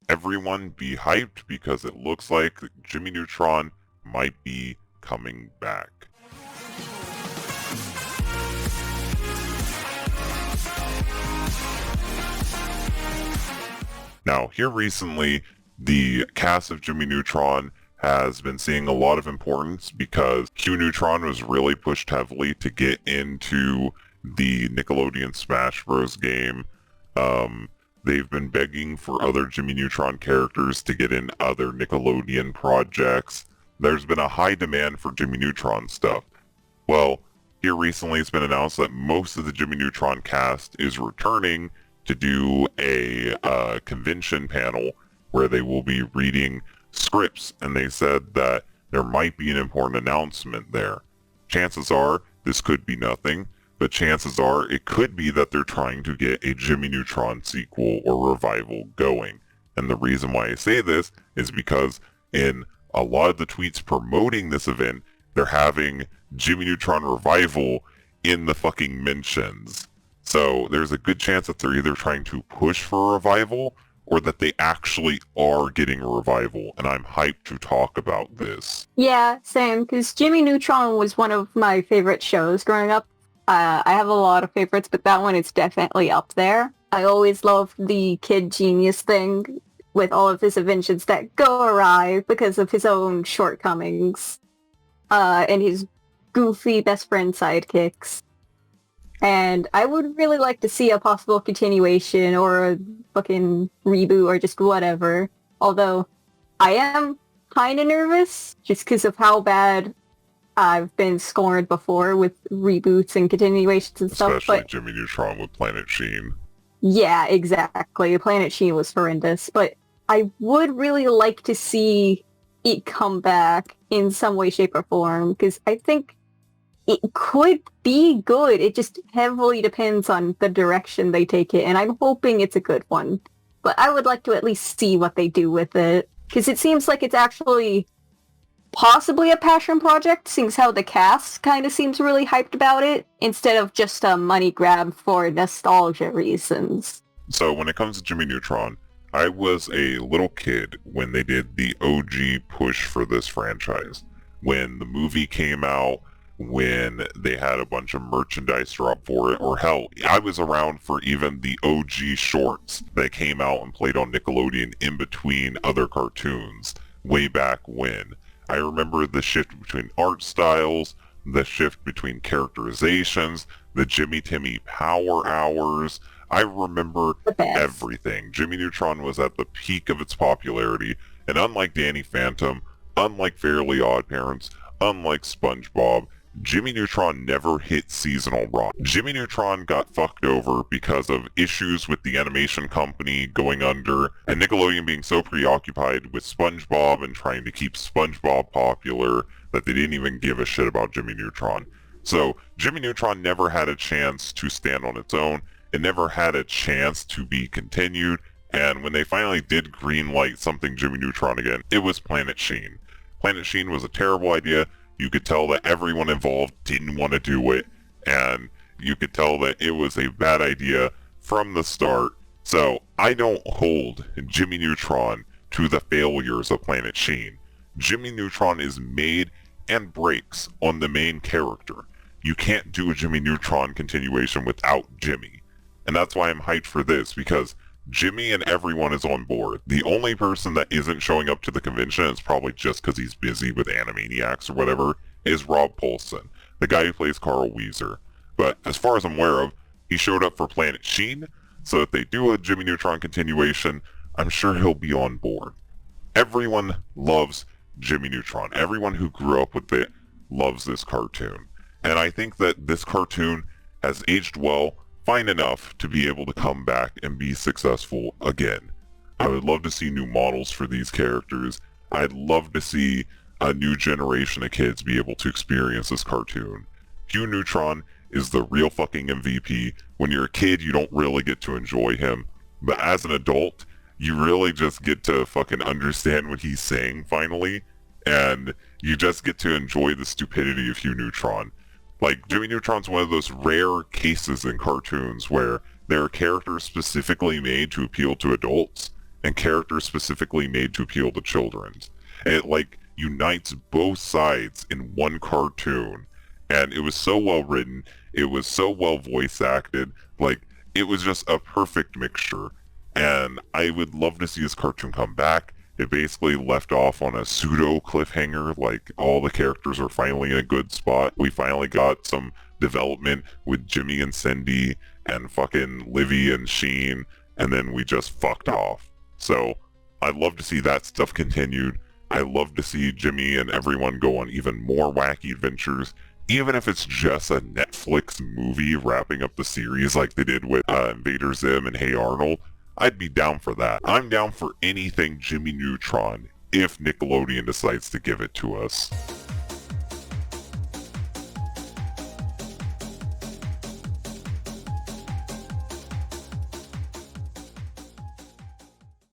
Everyone be hyped because it looks like Jimmy Neutron might be coming back. Now, here recently, the cast of Jimmy Neutron has been seeing a lot of importance because Q Neutron was really pushed heavily to get into the Nickelodeon Smash Bros. Game. They've been begging for other Jimmy Neutron characters to get in other Nickelodeon projects. There's been a high demand for Jimmy Neutron stuff. Well, here recently it's been announced that most of the Jimmy Neutron cast is returning to do a convention panel where they will be reading scripts, and they said that there might be an important announcement there. Chances are this could be nothing, but chances are it could be that they're trying to get a Jimmy Neutron sequel or revival going. And the reason why I say this is because in a lot of the tweets promoting this event, they're having Jimmy Neutron revival in the fucking mentions. So there's a good chance that they're either trying to push for a revival or that they actually are getting a revival, and I'm hyped to talk about this. Yeah, same, because Jimmy Neutron was one of my favorite shows growing up. I have a lot of favorites, but that one is definitely up there. I always loved the kid genius thing with all of his inventions that go awry because of his own shortcomings, and his goofy best friend sidekicks. And I would really like to see a possible continuation or a fucking reboot or just whatever. Although, I am kinda nervous just because of how bad I've been scorned before with reboots and continuations and stuff. Especially But Jimmy Neutron with Planet Sheen. yeah, exactly. Planet Sheen was horrendous. But I would really like to see it come back in some way, shape, or form, because I think it could be good. It just heavily depends on the direction they take it, and I'm hoping it's a good one. But I would like to at least see what they do with it, because it seems like it's actually possibly a passion project, seeing how the cast kind of seems really hyped about it, instead of just a money grab for nostalgia reasons. So when it comes to Jimmy Neutron, I was a little kid when they did the OG push for this franchise. When the movie came out, when they had a bunch of merchandise drop for it, or hell, I was around for even the OG shorts that came out and played on Nickelodeon in between other cartoons way back when. I remember the shift between art styles, the shift between characterizations, the Jimmy Timmy Power Hours. I remember everything. Jimmy Neutron was at the peak of its popularity, and unlike Danny Phantom, unlike Fairly Odd Parents, unlike SpongeBob, Jimmy Neutron never hit seasonal run. Jimmy Neutron got fucked over because of issues with the animation company going under, and Nickelodeon being so preoccupied with SpongeBob and trying to keep SpongeBob popular that they didn't even give a shit about Jimmy Neutron. So Jimmy Neutron never had a chance to stand on its own. It never had a chance to be continued, and when they finally did greenlight something Jimmy Neutron again, it was Planet Sheen. Planet Sheen was a terrible idea. You could tell that everyone involved didn't want to do it, and you could tell that it was a bad idea from the start. So I don't hold Jimmy Neutron to the failures of Planet Sheen. Jimmy Neutron is made and breaks on the main character. You can't do a Jimmy Neutron continuation without Jimmy. And that's why I'm hyped for this, because Jimmy and everyone is on board. The only person that isn't showing up to the convention, is probably just because he's busy with Animaniacs or whatever, is Rob Paulsen, the guy who plays Carl Weezer. But as far as I'm aware of, he showed up for Planet Sheen, so if they do a Jimmy Neutron continuation, I'm sure he'll be on board. Everyone loves Jimmy Neutron. Everyone who grew up with it loves this cartoon. And I think that this cartoon has aged well, fine enough to be able to come back and be successful again. I would love to see new models for these characters. I'd love to see a new generation of kids be able to experience this cartoon. Q Neutron is the real fucking MVP. When you're a kid, you don't really get to enjoy him. But as an adult, you really just get to fucking understand what he's saying finally. And you just get to enjoy the stupidity of Q Neutron. Like, Jimmy Neutron's one of those rare cases in cartoons where there are characters specifically made to appeal to adults, and characters specifically made to appeal to children. It like unites both sides in one cartoon, and it was so well written, it was so well voice acted, like it was just a perfect mixture. And I would love to see this cartoon come back. It basically left off on a pseudo cliffhanger, like all the characters are finally in a good spot. We finally got some development with Jimmy and Cindy and fucking Livy and Sheen, and then we just fucked off. So I'd love to see that stuff continued. I love to see Jimmy and everyone go on even more wacky adventures, even if it's just a Netflix movie wrapping up the series like they did with Invader Zim and Hey Arnold. I'd be down for that. I'm down for anything Jimmy Neutron if Nickelodeon decides to give it to us.